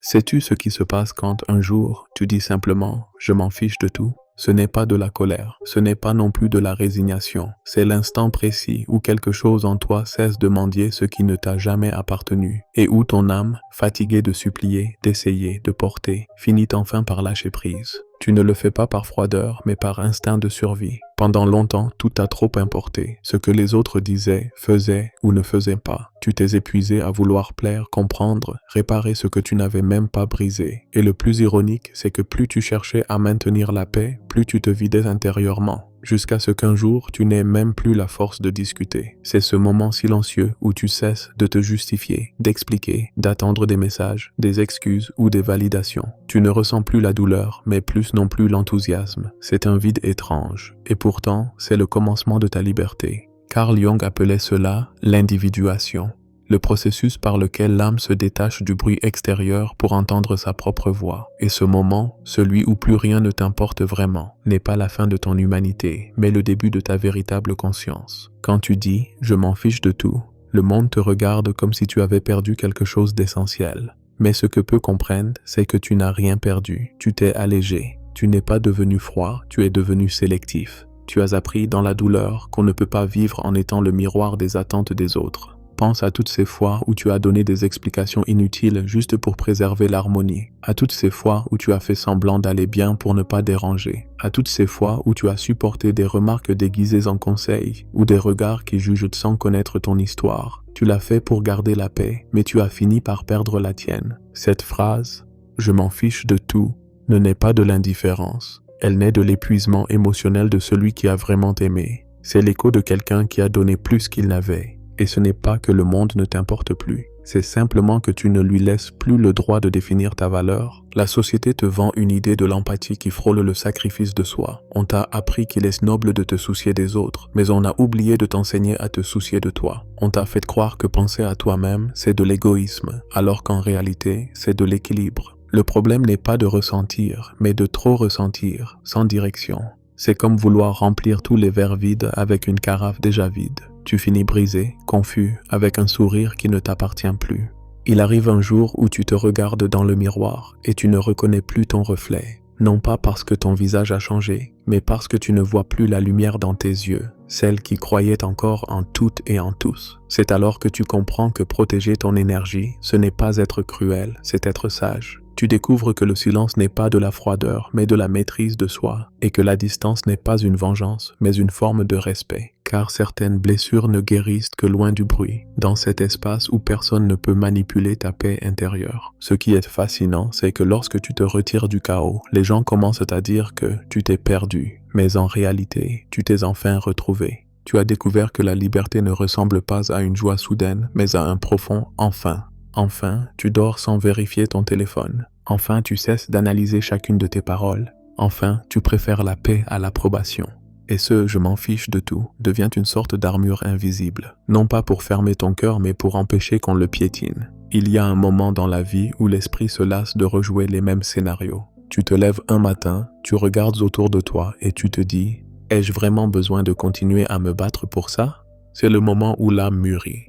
Sais-tu ce qui se passe quand un jour tu dis simplement « je m'en fiche de tout ». Ce n'est pas de la colère, ce n'est pas non plus de la résignation, c'est l'instant précis où quelque chose en toi cesse de mendier ce qui ne t'a jamais appartenu, et où ton âme, fatiguée de supplier, d'essayer, de porter, finit enfin par lâcher prise. Tu ne le fais pas par froideur, mais par instinct de survie. Pendant longtemps, tout t'a trop importé. Ce que les autres disaient, faisaient ou ne faisaient pas. Tu t'es épuisé à vouloir plaire, comprendre, réparer ce que tu n'avais même pas brisé. Et le plus ironique, c'est que plus tu cherchais à maintenir la paix, plus tu te vidais intérieurement. Jusqu'à ce qu'un jour, tu n'aies même plus la force de discuter. C'est ce moment silencieux où tu cesses de te justifier, d'expliquer, d'attendre des messages, des excuses ou des validations. Tu ne ressens plus la douleur, mais plus non plus l'enthousiasme. C'est un vide étrange. Et pourtant, c'est le commencement de ta liberté. Carl Jung appelait cela l'individuation. Le processus par lequel l'âme se détache du bruit extérieur pour entendre sa propre voix. Et ce moment, celui où plus rien ne t'importe vraiment, n'est pas la fin de ton humanité, mais le début de ta véritable conscience. Quand tu dis « je m'en fiche de tout », le monde te regarde comme si tu avais perdu quelque chose d'essentiel. Mais ce que peu comprennent, c'est que tu n'as rien perdu, tu t'es allégé. Tu n'es pas devenu froid, tu es devenu sélectif. Tu as appris dans la douleur qu'on ne peut pas vivre en étant le miroir des attentes des autres. Pense à toutes ces fois où tu as donné des explications inutiles juste pour préserver l'harmonie. À toutes ces fois où tu as fait semblant d'aller bien pour ne pas déranger. À toutes ces fois où tu as supporté des remarques déguisées en conseils ou des regards qui jugent sans connaître ton histoire. Tu l'as fait pour garder la paix, mais tu as fini par perdre la tienne. Cette phrase « je m'en fiche de tout » ne naît pas de l'indifférence. Elle naît de l'épuisement émotionnel de celui qui a vraiment aimé. C'est l'écho de quelqu'un qui a donné plus qu'il n'avait. Et ce n'est pas que le monde ne t'importe plus, c'est simplement que tu ne lui laisses plus le droit de définir ta valeur. La société te vend une idée de l'empathie qui frôle le sacrifice de soi. On t'a appris qu'il est noble de te soucier des autres, mais on a oublié de t'enseigner à te soucier de toi. On t'a fait croire que penser à toi-même, c'est de l'égoïsme, alors qu'en réalité, c'est de l'équilibre. Le problème n'est pas de ressentir, mais de trop ressentir, sans direction. C'est comme vouloir remplir tous les verres vides avec une carafe déjà vide. Tu finis brisé, confus, avec un sourire qui ne t'appartient plus. Il arrive un jour où tu te regardes dans le miroir et tu ne reconnais plus ton reflet. Non pas parce que ton visage a changé, mais parce que tu ne vois plus la lumière dans tes yeux, celle qui croyait encore en toutes et en tous. C'est alors que tu comprends que protéger ton énergie, ce n'est pas être cruel, c'est être sage. Tu découvres que le silence n'est pas de la froideur, mais de la maîtrise de soi, et que la distance n'est pas une vengeance, mais une forme de respect. Car certaines blessures ne guérissent que loin du bruit, dans cet espace où personne ne peut manipuler ta paix intérieure. Ce qui est fascinant, c'est que lorsque tu te retires du chaos, les gens commencent à dire que tu t'es perdu, mais en réalité, tu t'es enfin retrouvé. Tu as découvert que la liberté ne ressemble pas à une joie soudaine, mais à un profond « enfin ». Enfin, tu dors sans vérifier ton téléphone. Enfin, tu cesses d'analyser chacune de tes paroles. Enfin, tu préfères la paix à l'approbation. Et ce « je m'en fiche de tout » devient une sorte d'armure invisible. Non pas pour fermer ton cœur, mais pour empêcher qu'on le piétine. Il y a un moment dans la vie où l'esprit se lasse de rejouer les mêmes scénarios. Tu te lèves un matin, tu regardes autour de toi et tu te dis « ai-je vraiment besoin de continuer à me battre pour ça ?» C'est le moment où l'âme mûrit.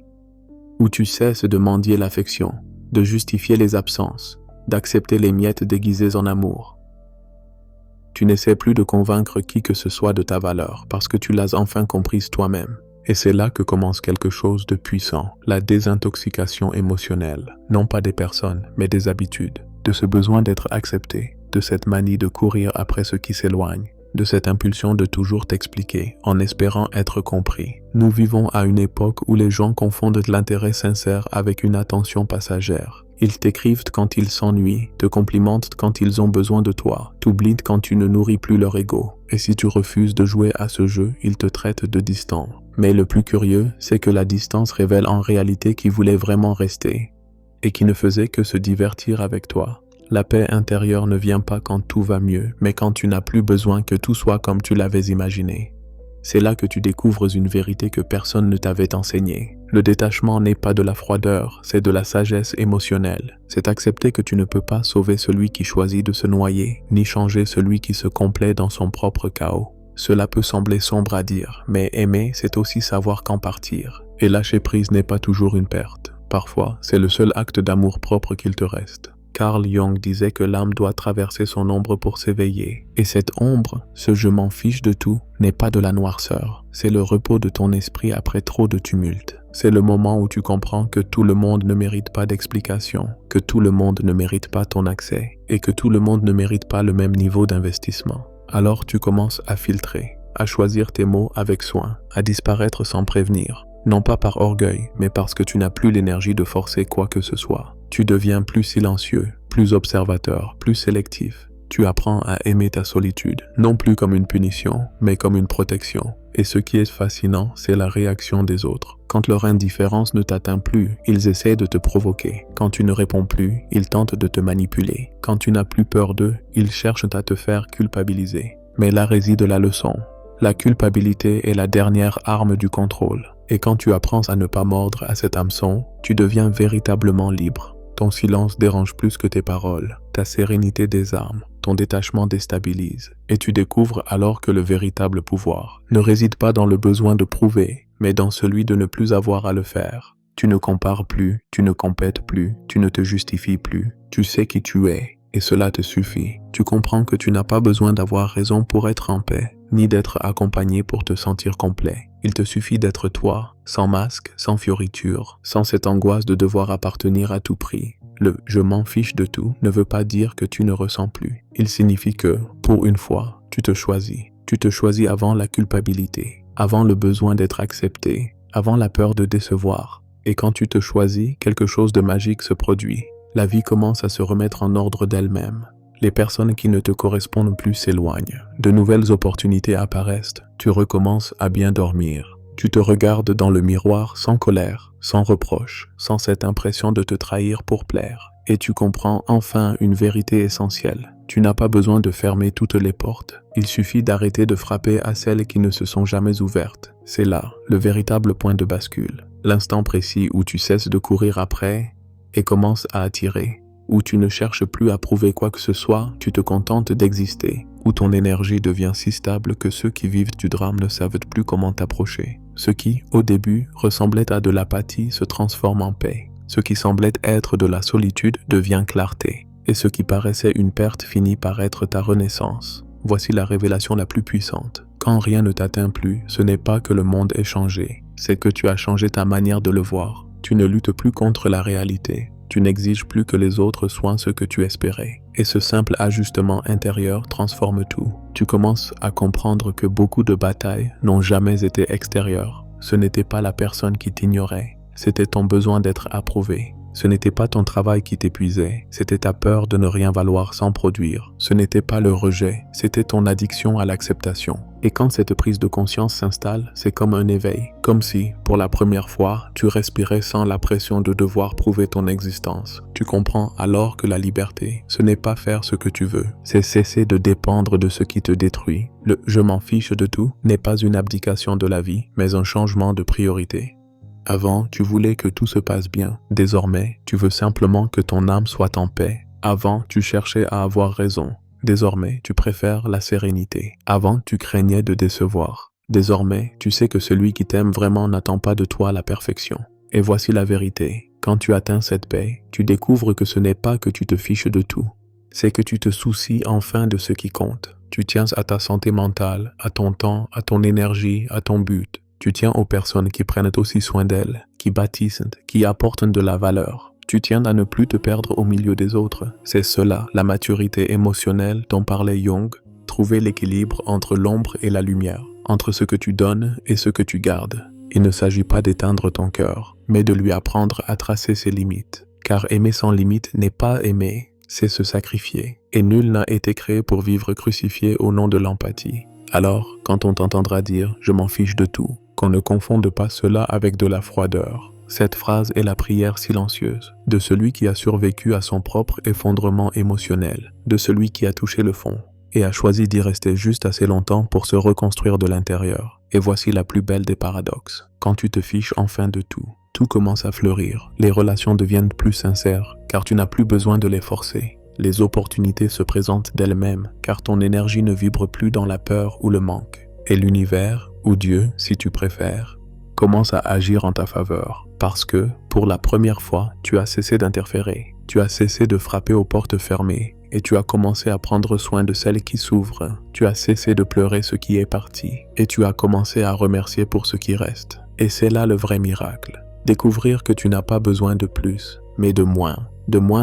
Où tu cesses de mendier l'affection, de justifier les absences, d'accepter les miettes déguisées en amour. Tu n'essaies plus de convaincre qui que ce soit de ta valeur, parce que tu l'as enfin comprise toi-même. Et c'est là que commence quelque chose de puissant, la désintoxication émotionnelle, non pas des personnes, mais des habitudes, de ce besoin d'être accepté, de cette manie de courir après ce qui s'éloigne, de cette impulsion de toujours t'expliquer, en espérant être compris. Nous vivons à une époque où les gens confondent l'intérêt sincère avec une attention passagère. Ils t'écrivent quand ils s'ennuient, te complimentent quand ils ont besoin de toi, t'oublient quand tu ne nourris plus leur ego. Et si tu refuses de jouer à ce jeu, ils te traitent de distant. Mais le plus curieux, c'est que la distance révèle en réalité qui voulait vraiment rester, et qui ne faisait que se divertir avec toi. La paix intérieure ne vient pas quand tout va mieux, mais quand tu n'as plus besoin que tout soit comme tu l'avais imaginé. C'est là que tu découvres une vérité que personne ne t'avait enseignée. Le détachement n'est pas de la froideur, c'est de la sagesse émotionnelle. C'est accepter que tu ne peux pas sauver celui qui choisit de se noyer, ni changer celui qui se complaît dans son propre chaos. Cela peut sembler sombre à dire, mais aimer, c'est aussi savoir quand partir. Et lâcher prise n'est pas toujours une perte. Parfois, c'est le seul acte d'amour propre qu'il te reste. Carl Jung disait que l'âme doit traverser son ombre pour s'éveiller. Et cette ombre, ce je m'en fiche de tout, n'est pas de la noirceur. C'est le repos de ton esprit après trop de tumulte. C'est le moment où tu comprends que tout le monde ne mérite pas d'explication, que tout le monde ne mérite pas ton accès, et que tout le monde ne mérite pas le même niveau d'investissement. Alors tu commences à filtrer, à choisir tes mots avec soin, à disparaître sans prévenir. Non pas par orgueil, mais parce que tu n'as plus l'énergie de forcer quoi que ce soit. Tu deviens plus silencieux, plus observateur, plus sélectif. Tu apprends à aimer ta solitude, non plus comme une punition, mais comme une protection. Et ce qui est fascinant, c'est la réaction des autres. Quand leur indifférence ne t'atteint plus, ils essaient de te provoquer. Quand tu ne réponds plus, ils tentent de te manipuler. Quand tu n'as plus peur d'eux, ils cherchent à te faire culpabiliser. Mais là réside la leçon. La culpabilité est la dernière arme du contrôle. Et quand tu apprends à ne pas mordre à cet hameçon, tu deviens véritablement libre. Ton silence dérange plus que tes paroles. Ta sérénité désarme. Ton détachement déstabilise. Et tu découvres alors que le véritable pouvoir ne réside pas dans le besoin de prouver, mais dans celui de ne plus avoir à le faire. Tu ne compares plus, tu ne compètes plus, tu ne te justifies plus. Tu sais qui tu es, et cela te suffit. Tu comprends que tu n'as pas besoin d'avoir raison pour être en paix, ni d'être accompagné pour te sentir complet. Il te suffit d'être toi, sans masque, sans fioriture, sans cette angoisse de devoir appartenir à tout prix. Le « je m'en fiche de tout » ne veut pas dire que tu ne ressens plus. Il signifie que, pour une fois, tu te choisis. Tu te choisis avant la culpabilité, avant le besoin d'être accepté, avant la peur de décevoir. Et quand tu te choisis, quelque chose de magique se produit. La vie commence à se remettre en ordre d'elle-même. Les personnes qui ne te correspondent plus s'éloignent. De nouvelles opportunités apparaissent. Tu recommences à bien dormir. Tu te regardes dans le miroir sans colère, sans reproche, sans cette impression de te trahir pour plaire. Et tu comprends enfin une vérité essentielle. Tu n'as pas besoin de fermer toutes les portes. Il suffit d'arrêter de frapper à celles qui ne se sont jamais ouvertes. C'est là, le véritable point de bascule. L'instant précis où tu cesses de courir après et commences à attirer. Où tu ne cherches plus à prouver quoi que ce soit, tu te contentes d'exister. Où ton énergie devient si stable que ceux qui vivent du drame ne savent plus comment t'approcher. Ce qui, au début, ressemblait à de l'apathie se transforme en paix. Ce qui semblait être de la solitude devient clarté. Et ce qui paraissait une perte finit par être ta renaissance. Voici la révélation la plus puissante. Quand rien ne t'atteint plus, ce n'est pas que le monde ait changé. C'est que tu as changé ta manière de le voir. Tu ne luttes plus contre la réalité. Tu n'exiges plus que les autres soient ce que tu espérais. Et ce simple ajustement intérieur transforme tout. Tu commences à comprendre que beaucoup de batailles n'ont jamais été extérieures. Ce n'était pas la personne qui t'ignorait, c'était ton besoin d'être approuvé. Ce n'était pas ton travail qui t'épuisait, c'était ta peur de ne rien valoir sans produire. Ce n'était pas le rejet, c'était ton addiction à l'acceptation. Et quand cette prise de conscience s'installe, c'est comme un éveil. Comme si, pour la première fois, tu respirais sans la pression de devoir prouver ton existence. Tu comprends alors que la liberté, ce n'est pas faire ce que tu veux, c'est cesser de dépendre de ce qui te détruit. Le « je m'en fiche de tout » n'est pas une abdication de la vie, mais un changement de priorité. Avant, tu voulais que tout se passe bien. Désormais, tu veux simplement que ton âme soit en paix. Avant, tu cherchais à avoir raison. Désormais, tu préfères la sérénité. Avant, tu craignais de décevoir. Désormais, tu sais que celui qui t'aime vraiment n'attend pas de toi la perfection. Et voici la vérité. Quand tu atteins cette paix, tu découvres que ce n'est pas que tu te fiches de tout. C'est que tu te soucies enfin de ce qui compte. Tu tiens à ta santé mentale, à ton temps, à ton énergie, à ton but. Tu tiens aux personnes qui prennent aussi soin d'elles, qui bâtissent, qui apportent de la valeur. Tu tiens à ne plus te perdre au milieu des autres. C'est cela, la maturité émotionnelle dont parlait Jung. Trouver l'équilibre entre l'ombre et la lumière, entre ce que tu donnes et ce que tu gardes. Il ne s'agit pas d'éteindre ton cœur, mais de lui apprendre à tracer ses limites. Car aimer sans limite n'est pas aimer, c'est se sacrifier. Et nul n'a été créé pour vivre crucifié au nom de l'empathie. Alors, quand on t'entendra dire « je m'en fiche de tout », qu'on ne confonde pas cela avec de la froideur. Cette phrase est la prière silencieuse de celui qui a survécu à son propre effondrement émotionnel, de celui qui a touché le fond et a choisi d'y rester juste assez longtemps pour se reconstruire de l'intérieur. Et voici la plus belle des paradoxes. Quand tu te fiches enfin de tout, tout commence à fleurir. Les relations deviennent plus sincères car tu n'as plus besoin de les forcer. Les opportunités se présentent d'elles-mêmes car ton énergie ne vibre plus dans la peur ou le manque. Et l'univers, ou Dieu si tu préfères, commence à agir en ta faveur parce que, pour la première fois, tu as cessé d'interférer. Tu as cessé de frapper aux portes fermées et tu as commencé à prendre soin de celles qui s'ouvrent. Tu as cessé de pleurer ce qui est parti et tu as commencé à remercier pour ce qui reste. Et c'est là le vrai miracle. Découvrir que tu n'as pas besoin de plus, mais de moins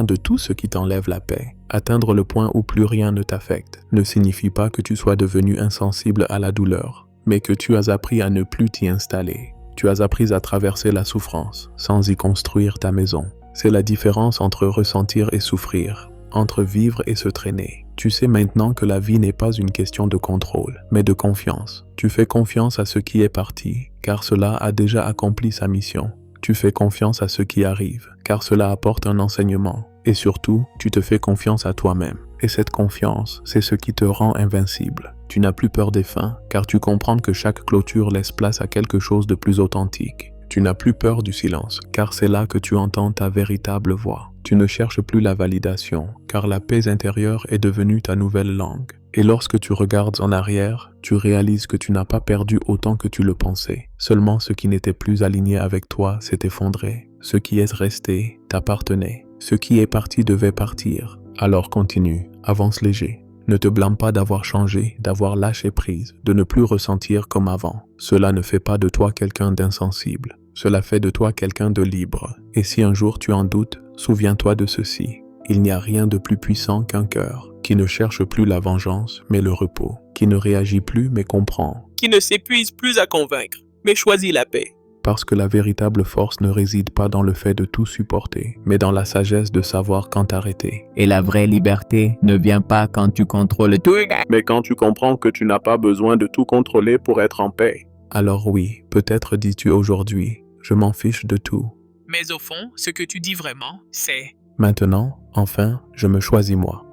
de tout ce qui t'enlève la paix. Atteindre le point où plus rien ne t'affecte ne signifie pas que tu sois devenu insensible à la douleur, mais que tu as appris à ne plus t'y installer. Tu as appris à traverser la souffrance sans y construire ta maison. C'est la différence entre ressentir et souffrir, entre vivre et se traîner. Tu sais maintenant que la vie n'est pas une question de contrôle, mais de confiance. Tu fais confiance à ce qui est parti, car cela a déjà accompli sa mission. Tu fais confiance à ce qui arrive, car cela apporte un enseignement. Et surtout, tu te fais confiance à toi-même. Et cette confiance, c'est ce qui te rend invincible. Tu n'as plus peur des fins, car tu comprends que chaque clôture laisse place à quelque chose de plus authentique. Tu n'as plus peur du silence, car c'est là que tu entends ta véritable voix. Tu ne cherches plus la validation, car la paix intérieure est devenue ta nouvelle langue. Et lorsque tu regardes en arrière, tu réalises que tu n'as pas perdu autant que tu le pensais. Seulement ce qui n'était plus aligné avec toi s'est effondré. Ce qui est resté t'appartenait. Ce qui est parti devait partir. Alors continue, avance léger. Ne te blâme pas d'avoir changé, d'avoir lâché prise, de ne plus ressentir comme avant. Cela ne fait pas de toi quelqu'un d'insensible. Cela fait de toi quelqu'un de libre. Et si un jour tu en doutes, souviens-toi de ceci. Il n'y a rien de plus puissant qu'un cœur, qui ne cherche plus la vengeance, mais le repos, qui ne réagit plus, mais comprend, qui ne s'épuise plus à convaincre, mais choisit la paix. Parce que la véritable force ne réside pas dans le fait de tout supporter, mais dans la sagesse de savoir quand arrêter. Et la vraie liberté ne vient pas quand tu contrôles tout, Mais quand tu comprends que tu n'as pas besoin de tout contrôler pour être en paix. Alors oui, peut-être dis-tu aujourd'hui, je m'en fiche de tout. Mais au fond, ce que tu dis vraiment, c'est Maintenant, enfin, je me choisis moi.